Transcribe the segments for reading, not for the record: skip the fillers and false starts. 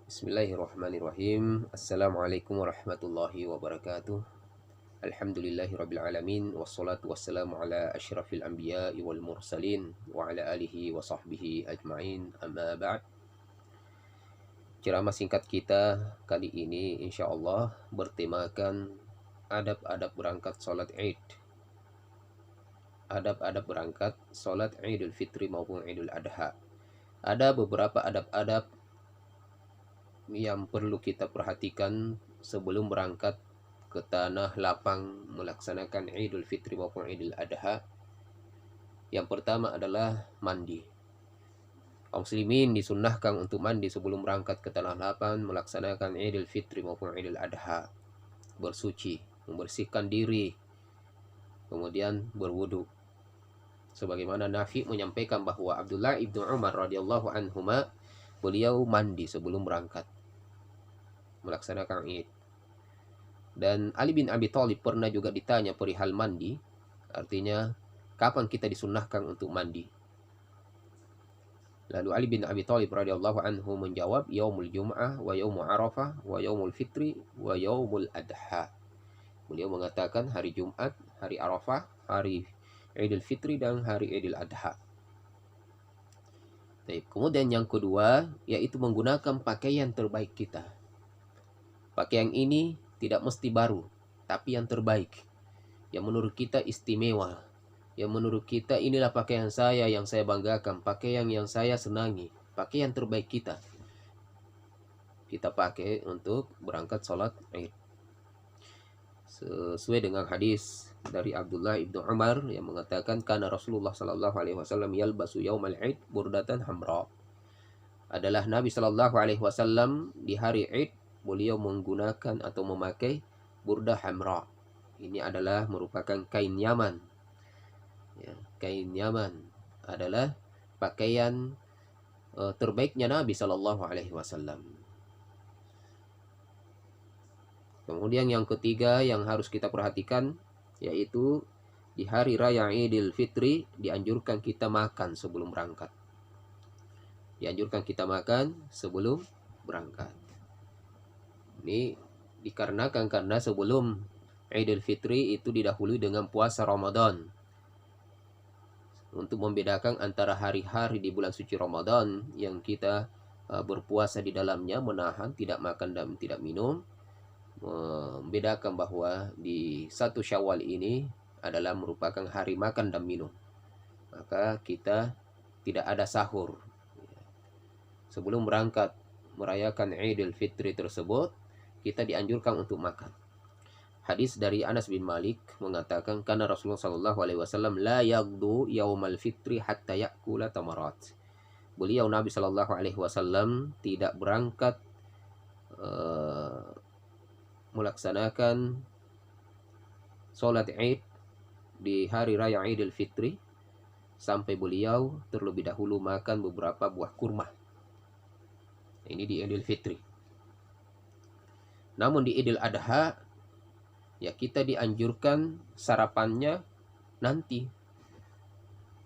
Bismillahirrahmanirrahim. Assalamualaikum warahmatullahi wabarakatuh. Alhamdulillahirrabbilalamin. Wassalatu wassalamu ala ashrafil anbiya'i wal mursalin wa ala alihi wa sahbihi ajma'in. Amma ba'd. Ceramah singkat kita kali ini insyaallah bertemakan adab-adab berangkat salat Id. Adab-adab berangkat salat Idul Fitri maupun Idul Adha. Ada beberapa adab-adab yang perlu kita perhatikan sebelum berangkat ke tanah lapang melaksanakan Idul Fitri maupun Idul Adha. Yang pertama adalah mandi. Kaum muslimin disunnahkan untuk mandi sebelum berangkat ke tanah lapang melaksanakan Idul Fitri maupun Idul Adha. Bersuci, membersihkan diri, kemudian berwudu. Sebagaimana Nafi menyampaikan bahwa Abdullah ibnu Umar radhiyallahu anhuma beliau mandi sebelum berangkat melaksanakan Id. Dan Ali bin Abi Thalib pernah juga ditanya perihal mandi, artinya kapan kita disunnahkan untuk mandi. Lalu Ali bin Abi Thalib radhiyallahu anhu menjawab, yaumul jum'ah wa yaumul arafah wa yaumul fitri wa yaumul adha. Beliau mengatakan hari Jumat, hari Arafah, hari Idul Fitri dan hari Idul Adha. Kemudian yang kedua yaitu menggunakan pakaian terbaik kita. Pakaian ini tidak mesti baru, tapi yang terbaik, yang menurut kita istimewa, yang menurut kita inilah pakaian saya yang saya banggakan, pakaian yang saya senangi, pakaian terbaik kita. Kita pakai untuk berangkat sholat Id. Sesuai dengan hadis dari Abdullah ibnu Umar yang mengatakan karena Rasulullah sallallahu alaihi wasallam yalbasu yaumal Id burdatan hamra. Adalah Nabi sallallahu alaihi wasallam di hari Id beliau menggunakan atau memakai burdah hamra. Ini adalah merupakan kain Yaman. Ya, kain Yaman adalah pakaian terbaiknya Nabi Shallallahu Alaihi Wasallam. Kemudian yang ketiga yang harus kita perhatikan yaitu di hari raya Idul Fitri dianjurkan kita makan sebelum berangkat. Dianjurkan kita makan sebelum berangkat. Ini dikarenakan karena sebelum Idul Fitri itu didahului dengan puasa Ramadan. Untuk membedakan antara hari-hari di bulan suci Ramadan yang kita berpuasa di dalamnya, menahan, tidak makan dan tidak minum. Membedakan bahwa di 1 Syawal ini adalah merupakan hari makan dan minum. Maka kita tidak ada sahur. Sebelum berangkat merayakan Idul Fitri tersebut, kita dianjurkan untuk makan. Hadis dari Anas bin Malik mengatakan karena Rasulullah sallallahu alaihi wasallam la yaghdu yaumal fitri hatta ya'kula tamarat. Beliau Nabi sallallahu alaihi wasallam tidak berangkat melaksanakan salat Id di hari raya Idul Fitri sampai beliau terlebih dahulu makan beberapa buah kurma. Ini di Idul Fitri. Namun di Idul Adha ya kita dianjurkan sarapannya nanti.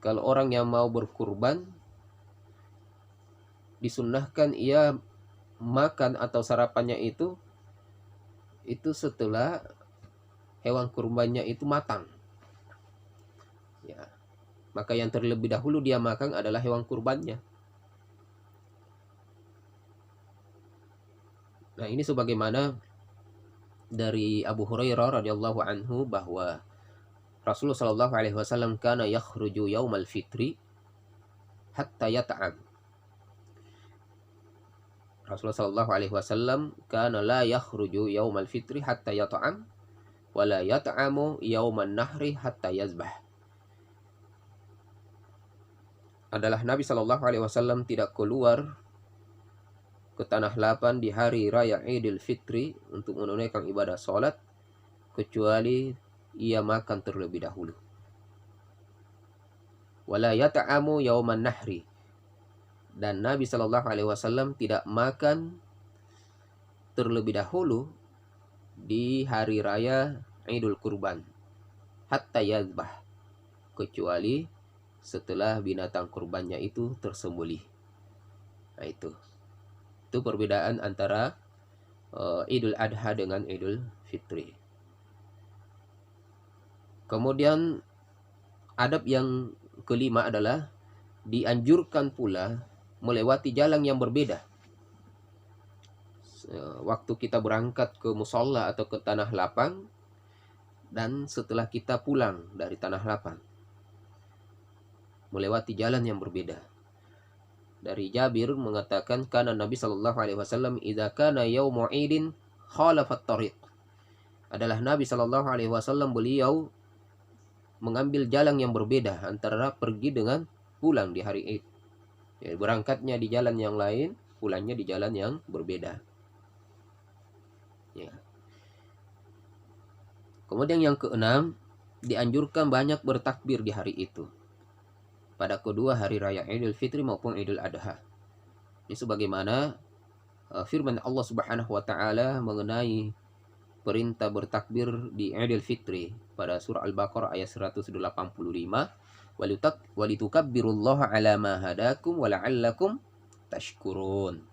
Kalau orang yang mau berkurban disunnahkan ia makan atau sarapannya itu setelah hewan kurbannya itu matang. Ya. Maka yang terlebih dahulu dia makan adalah hewan kurbannya. Nah, ini sebagaimana dari Abu Hurairah radhiyallahu anhu bahwa Rasulullah sallallahu alaihi wasallam kana yakhruju yaumal fitri hatta yata'am. Rasulullah sallallahu alaihi wasallam kana la yakhruju yaumal fitri hatta yata'am wa la yata'amu yauman nahri hatta yazbah. Adalah Nabi sallallahu alaihi wasallam tidak keluar ke tanah lapang di hari raya Idul Fitri untuk menunaikan ibadah salat kecuali ia makan terlebih dahulu. Wala yata'amu yauman nahri. Dan Nabi sallallahu alaihi wasallam tidak makan terlebih dahulu di hari raya Idul Kurban hatta yazbah, kecuali setelah binatang kurbannya itu tersembelih. Nah itu. Itu perbedaan antara Idul Adha dengan Idul Fitri. Kemudian adab yang kelima adalah dianjurkan pula melewati jalan yang berbeda. Waktu kita berangkat ke musola atau ke tanah lapang, dan setelah kita pulang dari tanah lapang, melewati jalan yang berbeda. Dari Jabir mengatakan, kana Nabi sallallahu alaihi wasallam idza kana yaumu idin khalafat tariq. Adalah Nabi sallallahu alaihi wasallam, beliau mengambil jalan yang berbeda antara pergi dengan pulang di hari Id. Ya, berangkatnya di jalan yang lain, pulangnya di jalan yang berbeda. Ya. Kemudian yang keenam, dianjurkan banyak bertakbir di hari itu, pada kedua hari raya Idul Fitri maupun Idul Adha. Ini sebagaimana firman Allah Subhanahu wa taala mengenai perintah bertakbir di Idul Fitri pada surah Al-Baqarah ayat 185, walitukabbirullaha ala ma hadakum wa la'allakum tashkurun.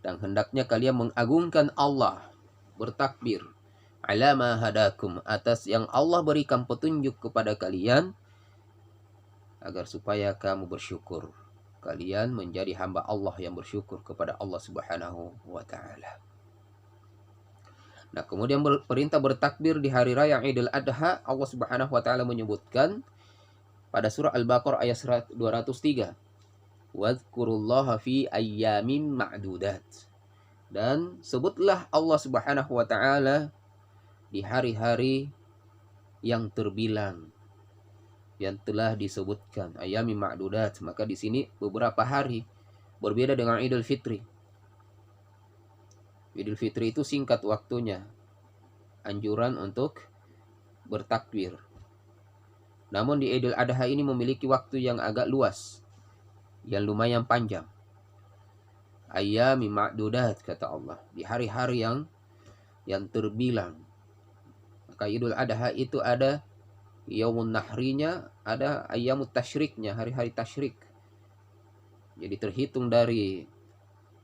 Dan hendaknya kalian mengagungkan Allah, bertakbir ala ma hadakum, atas yang Allah berikan petunjuk kepada kalian, agar supaya kamu bersyukur. Kalian menjadi hamba Allah yang bersyukur kepada Allah Subhanahu wa taala. Nah, kemudian perintah bertakbir di hari raya Idul Adha, Allah Subhanahu wa taala menyebutkan pada surah Al-Baqarah ayat 203, wadhkurullaha fi ayyamin ma'dudat. Dan sebutlah Allah Subhanahu wa taala di hari-hari yang terbilang, yang telah disebutkan, ayyamin ma'dudat. Maka di sini beberapa hari, berbeda dengan Idul Fitri. Idul Fitri itu singkat waktunya, anjuran untuk bertakbir. Namun di Idul Adha ini memiliki waktu yang agak luas, yang lumayan panjang. Ayyamin ma'dudat, kata Allah, di hari-hari yang terbilang. Maka Idul Adha itu ada yaumun nahrinya, ada ayyamut tasyriknya, hari-hari tasyrik. Jadi terhitung dari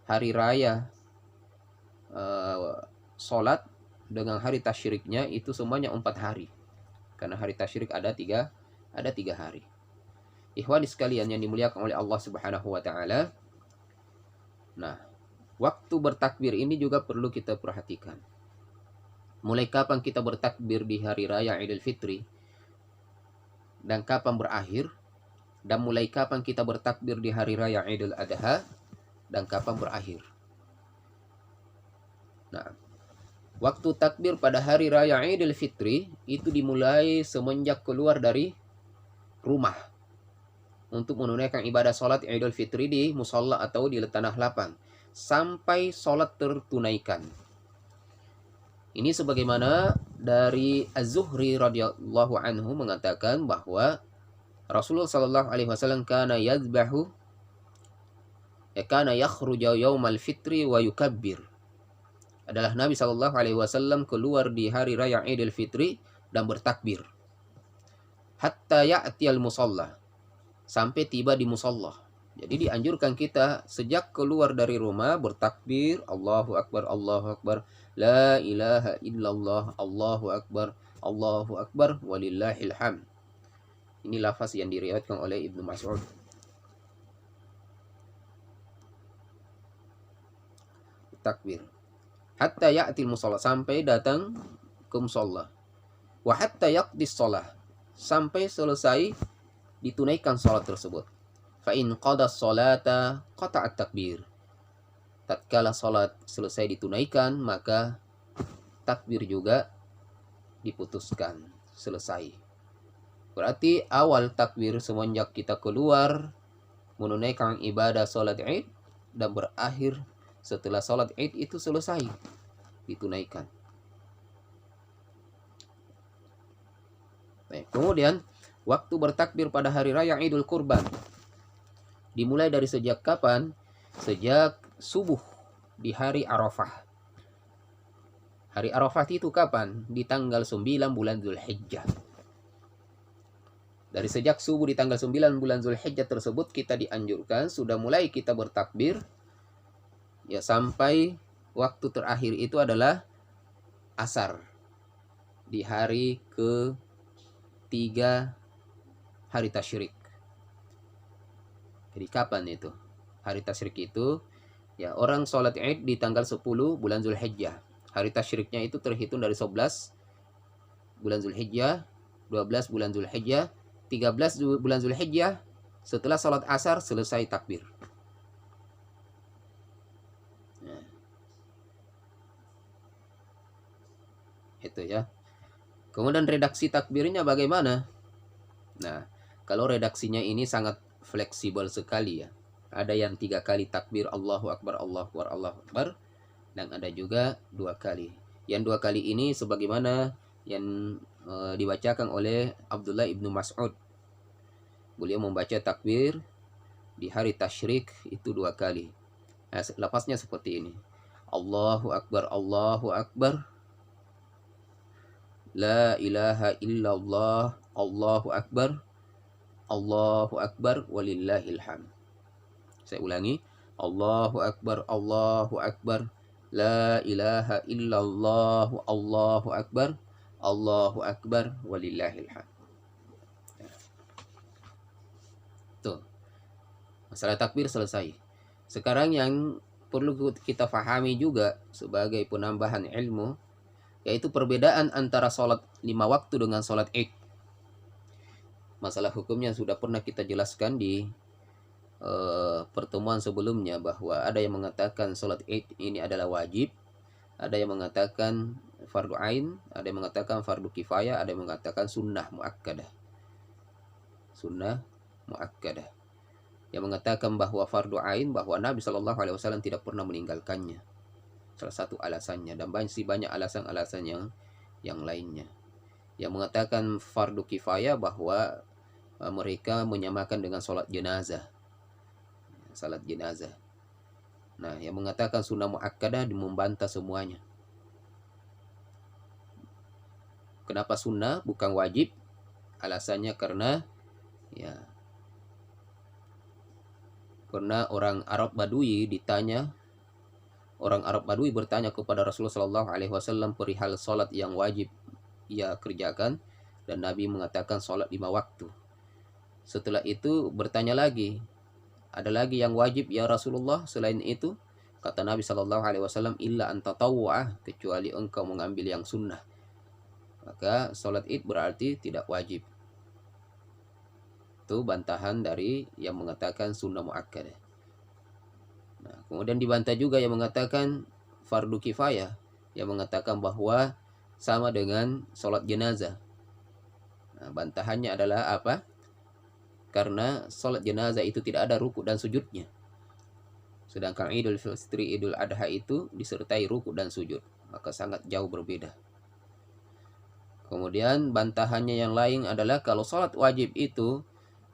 hari raya sholat dengan hari tasyriknya itu semuanya 4 hari. Karena hari tasyrik ada tiga hari. Ikhwani sekalian yang dimuliakan oleh Allah Subhanahu wa taala. Nah, waktu bertakbir ini juga perlu kita perhatikan. Mulai kapan kita bertakbir di hari raya Idul Fitri, dan kapan berakhir, dan mulai kapan kita bertakbir di hari raya Idul Adha, dan kapan berakhir. Nah, waktu takbir pada hari raya Idul Fitri itu dimulai semenjak keluar dari rumah untuk menunaikan ibadah sholat Idul Fitri di musola atau di tanah lapang, sampai sholat tertunaikan. Ini sebagaimana dari Az-Zuhri radhiyallahu anhu mengatakan bahwa Rasulullah sallallahu alaihi wasallam kana yadhbahu, kana yakhruju yaumal fitri wa yukabbir. Adalah Nabi sallallahu alaihi wasallam keluar di hari raya Idul Fitri dan bertakbir. Hatta ya'tiyal musalla, sampai tiba di musalla. Jadi dianjurkan kita sejak keluar dari rumah bertakbir, Allahu Akbar, la ilaha illallah, Allahu Akbar, walillahil hamd. Ini lafaz yang diriwayatkan oleh Ibnu Mas'ud. Takbir. Hatta ya'til musalla, sampai datang ke musalla. Wa hatta yaqdis shalah, sampai selesai ditunaikan salat tersebut. Fa in qada sholata qata'at takbir. Tatkala salat selesai ditunaikan, maka takbir juga diputuskan, selesai. Berarti awal takbir semenjak kita keluar menunaikan ibadah salat Id, dan berakhir setelah salat Id itu selesai ditunaikan. Baik, kemudian waktu bertakbir pada hari raya Idul Kurban dimulai dari sejak kapan? Sejak subuh di hari Arafah. Hari Arafah itu kapan? Di tanggal 9 bulan Zulhijjah. Dari sejak subuh di tanggal 9 bulan Zulhijjah tersebut, kita dianjurkan sudah mulai kita bertakbir ya sampai waktu terakhir itu adalah asar di hari ketiga hari tasyrik. Jadi kapan itu? Hari tasyrik itu ya orang sholat Id di tanggal 10 bulan Zulhijjah. Hari tasyriknya itu terhitung dari 11 bulan Zulhijjah, 12 bulan Zulhijjah, 13 bulan Zulhijjah. Setelah sholat asar selesai takbir. Nah, itu ya. Kemudian redaksi takbirnya bagaimana? Nah, kalau redaksinya ini sangat fleksibel sekali ya. Ada yang 3 kali takbir Allahu Akbar, Allahu Akbar, Allahu Akbar. Dan ada juga 2 kali. Yang 2 kali ini sebagaimana yang dibacakan oleh Abdullah ibnu Mas'ud. Beliau membaca takbir di hari tasyrik itu 2 kali. Nah, lafaznya seperti ini. Allahu Akbar, Allahu Akbar. La ilaha illallah, Allahu Akbar. Allahu Akbar walillahil hamd. Saya ulangi. Allahu Akbar, Allahu Akbar. La ilaha illallah, Allahu Akbar. Allahu Akbar walillahil hamd. Tuh. Masalah takbir selesai. Sekarang yang perlu kita fahami juga sebagai penambahan ilmu, yaitu perbedaan antara sholat 5 waktu dengan sholat Id. Masalah hukumnya sudah pernah kita jelaskan di pertemuan sebelumnya, bahwa ada yang mengatakan sholat Id ini adalah wajib, ada yang mengatakan fardu ain, ada yang mengatakan fardu kifayah, ada yang mengatakan sunnah muakkadah. Sunnah muakkadah. Yang mengatakan bahwa fardu ain, bahwa Nabi SAW tidak pernah meninggalkannya. Salah satu alasannya, dan masih banyak alasan-alasan yang lainnya. Yang mengatakan fardu kifayah, bahwa mereka menyamakan dengan sholat jenazah. Salat jenazah. Nah, yang mengatakan sunnah muakkadah membantah semuanya. Kenapa sunnah bukan wajib? Alasannya karena ya, pernah orang Arab Badui bertanya kepada Rasulullah SAW perihal sholat yang wajib ia kerjakan, dan Nabi mengatakan sholat 5 waktu. Setelah itu bertanya lagi, ada lagi yang wajib ya Rasulullah selain itu? Kata Nabi SAW, illa antatawwa'ah, kecuali engkau mengambil yang sunnah. Maka sholat Id berarti tidak wajib. Itu bantahan dari yang mengatakan sunnah muakkadah. Nah, kemudian dibantah juga yang mengatakan fardu kifayah, yang mengatakan bahwa sama dengan sholat jenazah. Nah, bantahannya adalah apa? Karena sholat jenazah itu tidak ada ruku dan sujudnya. Sedangkan Idul Fitri, Idul Adha itu disertai ruku dan sujud. Maka sangat jauh berbeda. Kemudian bantahannya yang lain adalah kalau sholat wajib itu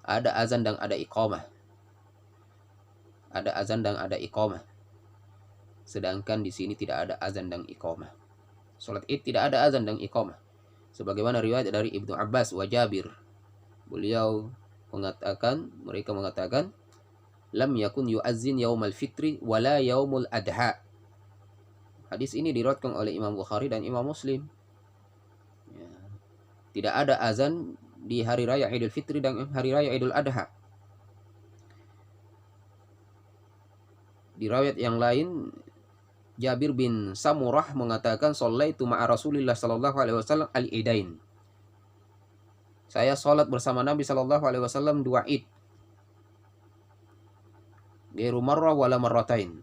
ada azan dan ada iqamah. Ada azan dan ada iqamah. Sedangkan di sini tidak ada azan dan iqamah. Sholat Id tidak ada azan dan iqamah. Sebagaimana riwayat dari Ibnu Abbas wa Jabir. Mereka mengatakan lam yakun yu'azzin yaumal fitri wala yaumul adha. Hadis ini diriwayatkan oleh Imam Bukhari dan Imam Muslim. Ya. Tidak ada azan di hari raya Idul Fitri dan hari raya Idul Adha. Di riwayat yang lain, Jabir bin Samurah mengatakan shallaitu ma'a Rasulillah sallallahu alaihi wasallam al-idain. Saya sholat bersama Nabi sallallahu alaihi wasallam 2 Id. Ghairu marrah wala marratain.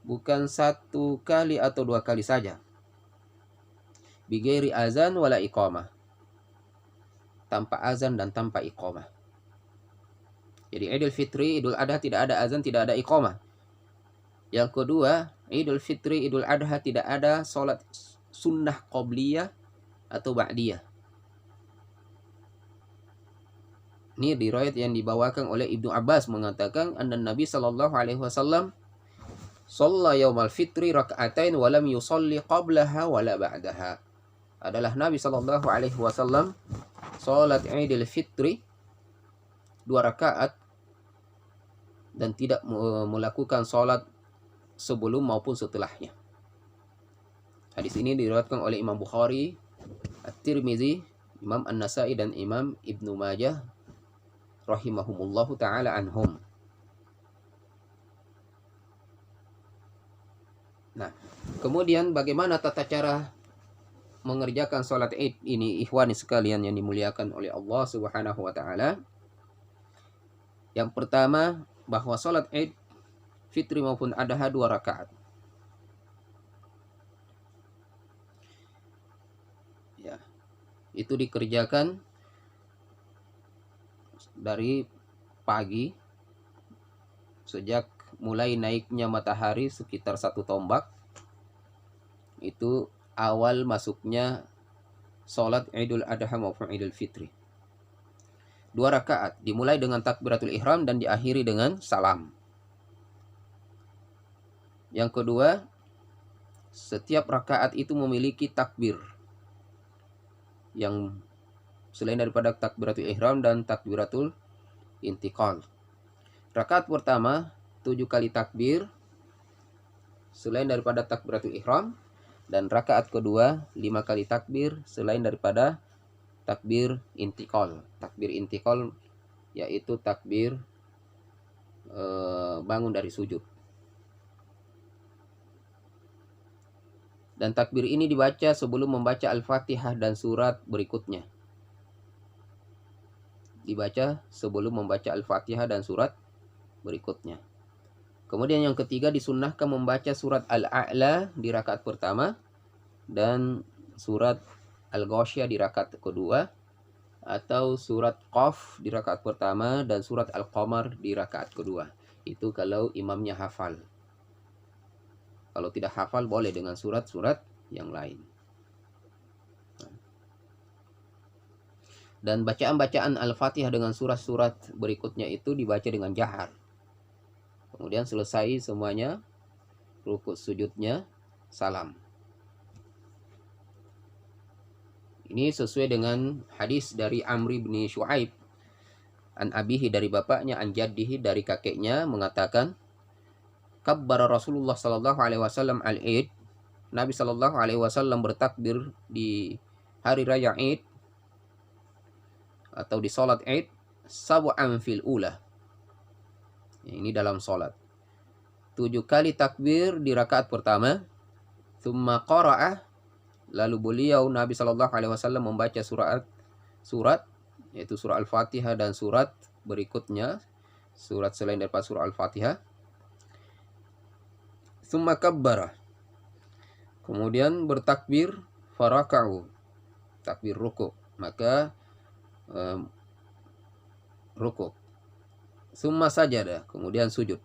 Bukan 1 kali atau 2 kali saja. Bi ghairi azan wala iqamah. Tanpa azan dan tanpa iqamah. Jadi Idul Fitri, Idul Adha tidak ada azan, tidak ada iqamah. Yang kedua, Idul Fitri, Idul Adha tidak ada sholat sunnah qobliyah atau ba'diyah. Ini riwayat yang dibawakan oleh Ibnu Abbas mengatakan anna Nabi sallallahu alaihi wasallam shalla yaumal fitri raka'atain wa lam yusalli qablaha wala ba'daha. Adalah Nabi sallallahu alaihi wasallam salat Idul Fitri 2 rakaat dan tidak melakukan salat sebelum maupun setelahnya. Hadis ini diriwayatkan oleh Imam Bukhari, At-Tirmizi, Imam An-Nasai dan Imam Ibnu Majah rahimahumullahu taala anhum. Nah, kemudian bagaimana tata cara mengerjakan sholat Id ini, ikhwani sekalian yang dimuliakan oleh Allah Subhanahu wa taala? Yang pertama, bahwa sholat Id fitri maupun adha 2 rakaat. Ya, itu dikerjakan dari pagi, sejak mulai naiknya matahari sekitar 1 tombak, itu awal masuknya sholat Idul Adha maupun Idul Fitri. 2 rakaat, dimulai dengan takbiratul ihram dan diakhiri dengan salam. Yang kedua, setiap rakaat itu memiliki takbir yang selain daripada takbiratul ihram dan takbiratul intiqal. Rakaat pertama 7 kali takbir selain daripada takbiratul ihram, dan rakaat kedua 5 kali takbir selain daripada takbir intiqal. Takbir intiqal yaitu takbir bangun dari sujud. Dan takbir ini dibaca sebelum membaca Al-Fatihah dan surat berikutnya. Dibaca sebelum membaca Al-Fatihah dan surat berikutnya. Kemudian yang ketiga, disunnahkan membaca surat Al-A'la di rakaat pertama dan surat Al-Ghasyiyah di rakaat kedua, atau surat Qaf di rakaat pertama dan surat Al-Qamar di rakaat kedua. Itu kalau imamnya hafal. Kalau tidak hafal boleh dengan surat-surat yang lain. Dan bacaan-bacaan Al-Fatihah dengan surat-surat berikutnya itu dibaca dengan jahar. Kemudian selesai semuanya, rukuk sujudnya, salam. Ini sesuai dengan hadis dari Amr bin Shu'aib an abihi, dari bapaknya, an jaddihi, dari kakeknya, mengatakan, kabbara Rasulullah sallallahu alaihi wasallam al-Id. Nabi sallallahu alaihi wasallam bertakbir di hari raya Id atau di salat Id sab'an fil ula. Ini dalam salat. 7 kali takbir di rakaat pertama. Tsumma qara'ah, lalu beliau Nabi sallallahu alaihi wasallam membaca surat yaitu surah Al-Fatihah dan surat berikutnya, surat selain daripada surah Al-Fatihah. Tsumma kabbara, kemudian bertakbir, faraka'u, takbir rukuk, maka rukuk. Tsumma sajada, kemudian sujud.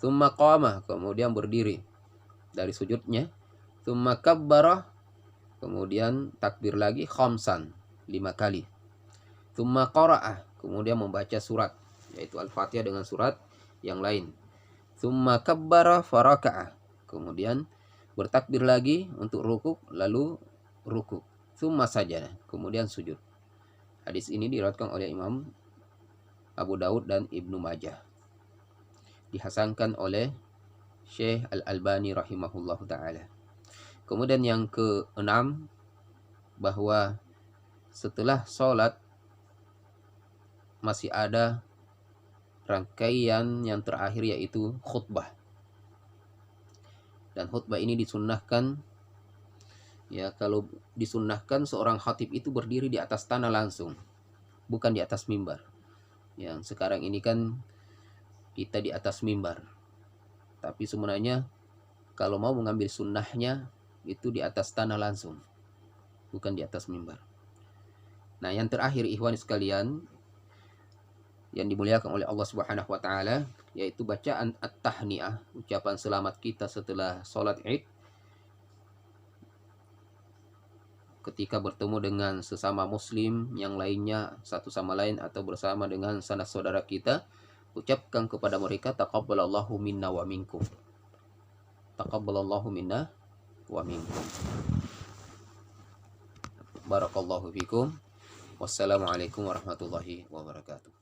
Tsumma qama, kemudian berdiri dari sujudnya. Tsumma kabbara, kemudian takbir lagi, khamsan, 5 kali. Tsumma qara'ah, kemudian membaca surat, yaitu Al-Fatihah dengan surat yang lain. Tsumma kabbara faraka'ah, kemudian bertakbir lagi untuk rukuk, lalu rukuk. Tsumma sajada, kemudian sujud. Hadis ini diriwayatkan oleh Imam Abu Daud dan Ibnu Majah. Dihasankan oleh Syekh Al-Albani rahimahullahu ta'ala. Kemudian yang keenam, bahwa setelah sholat masih ada rangkaian yang terakhir, yaitu khutbah. Dan khutbah ini disunnahkan, ya, kalau disunnahkan seorang khatib itu berdiri di atas tanah langsung, bukan di atas mimbar. Yang sekarang ini kan kita di atas mimbar, tapi sebenarnya kalau mau mengambil sunnahnya itu di atas tanah langsung, bukan di atas mimbar. Nah, yang terakhir ikhwan sekalian yang dimuliakan oleh Allah Subhanahu wa taala, yaitu bacaan at-tahniah, ucapan selamat kita setelah sholat Id ketika bertemu dengan sesama muslim yang lainnya, satu sama lain atau bersama dengan sanak saudara kita. Ucapkan kepada mereka, taqabbalallahu minna wa minkum. Taqabbalallahu minna wa minkum. Barakallahu fikum. Wassalamualaikum warahmatullahi wabarakatuh.